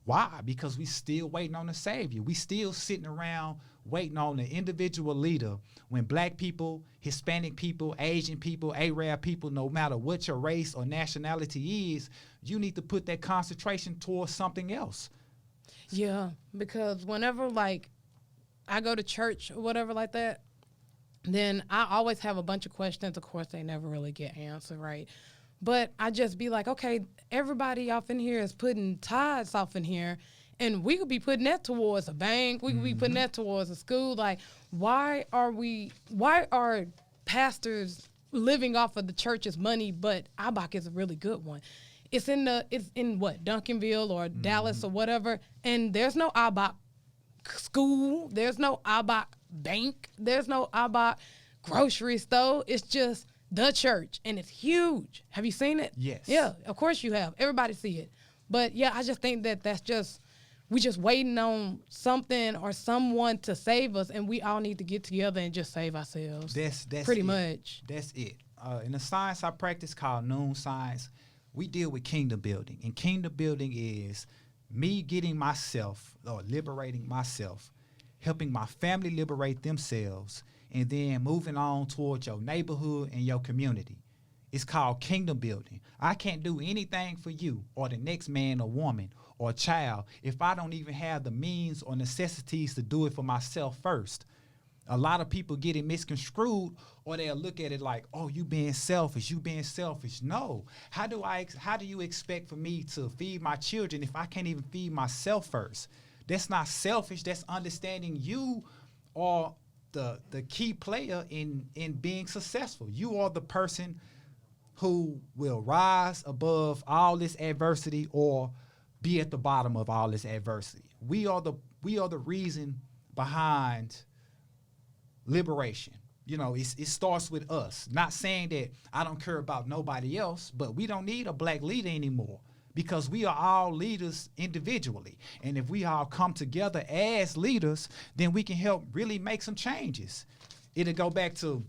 Why? Because we still waiting on the Savior. We still sitting around waiting on the individual leader when black people, Hispanic people, Asian people, Arab people, no matter what your race or nationality is, you need to put that concentration towards something else. Yeah, because whenever, like, I go to church or whatever like that, then I always have a bunch of questions. Of course, they never really get answered, right? But I just be like, okay, everybody off in here is putting tithes off in here, and we could be putting that towards a bank. We could be putting that towards a school. Like, why are pastors living off of the church's money, but Abak is a really good one? It's in what, Duncanville or Dallas or whatever, and there's no Abak school, there's no Abak bank, there's no Abak grocery store. It's just the church, and it's huge. Have you seen it? Yes. Yeah, of course you have. Everybody see it. But yeah, I just think we just waiting on something or someone to save us, and we all need to get together and just save ourselves. That's pretty it. much. That's it. In the science I practice called noon science, we deal with kingdom building. And kingdom building is me getting myself or liberating myself, helping my family liberate themselves, and then moving on towards your neighborhood and your community. It's called kingdom building. I can't do anything for you or the next man or woman or child if I don't even have the means or necessities to do it for myself first. A lot of people get it misconstrued, or they'll look at it like, oh, you being selfish. No. How do you expect for me to feed my children if I can't even feed myself first? That's not selfish. That's understanding you are the key player in being successful. You are the person who will rise above all this adversity or be at the bottom of all this adversity. We are the reason behind liberation. You know, it starts with us. Not saying that I don't care about nobody else, but we don't need a black leader anymore because we are all leaders individually. And if we all come together as leaders, then we can help really make some changes. It'll go back to,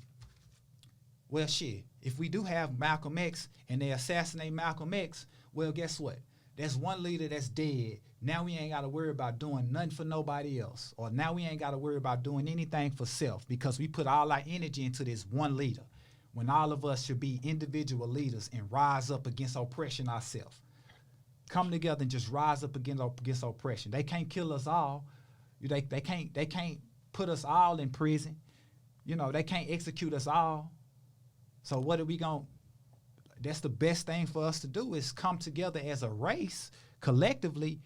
well, shit, if we do have Malcolm X and they assassinate Malcolm X, well, guess what? There's one leader that's dead. Now we ain't got to worry about doing nothing for nobody else. Or now we ain't got to worry about doing anything for self because we put all our energy into this one leader when all of us should be individual leaders and rise up against oppression ourselves. Come together and just rise up against oppression. They can't kill us all. They can't put us all in prison. You know, they can't execute us all. So what are we going to... That's the best thing for us to do is come together as a race collectively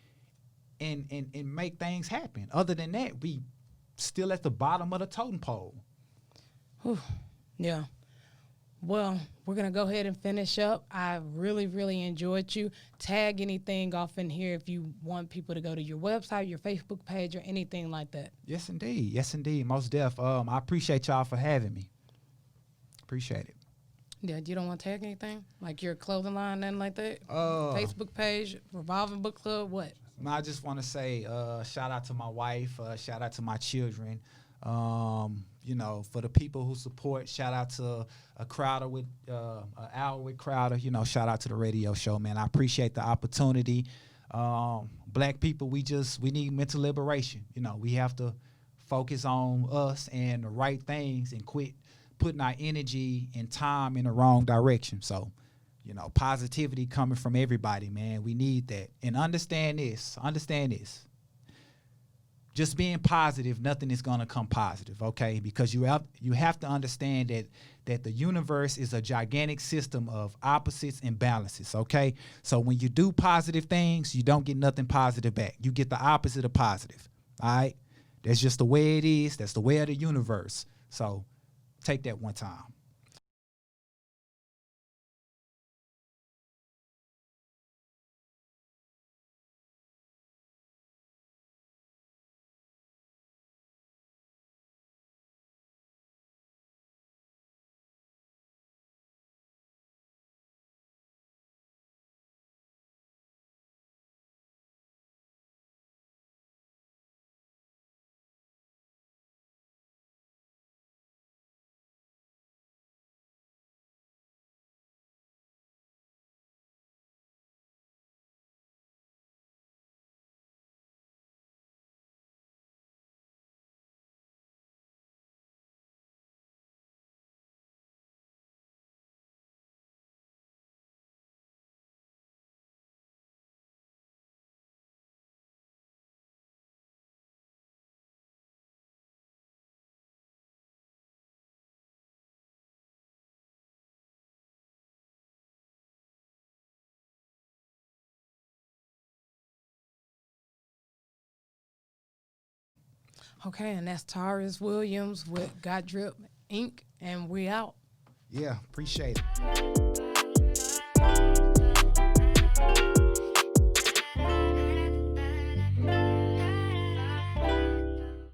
and make things happen. Other than that, we still at the bottom of the totem pole. Whew. Yeah. Well, we're going to go ahead and finish up. I really, really enjoyed you. Tag anything off in here if you want people to go to your website, your Facebook page, or anything like that. Yes, indeed. Yes, indeed. Most def. I appreciate y'all for having me. Appreciate it. Yeah, you don't want to tag anything? Like your clothing line, nothing like that? Facebook page, Revolving Book Club, what? No, I just want to say shout out to my wife, shout out to my children. You know, for the people who support, shout out to a Crowder with an hour with Crowder. You know, shout out to the radio show, man. I appreciate the opportunity. Black people, we need mental liberation. You know, we have to focus on us and the right things and quit putting our energy and time in the wrong direction. So, you know, positivity coming from everybody, man. We need that. And understand this. Just being positive, nothing is going to come positive, okay? Because you have to understand that the universe is a gigantic system of opposites and balances, okay? So when you do positive things, you don't get nothing positive back. You get the opposite of positive, all right? That's just the way it is. That's the way of the universe. So take that one time. Okay, and that's Taurus Williams with Got D.R.I.P Inc. And we out. Yeah, appreciate it.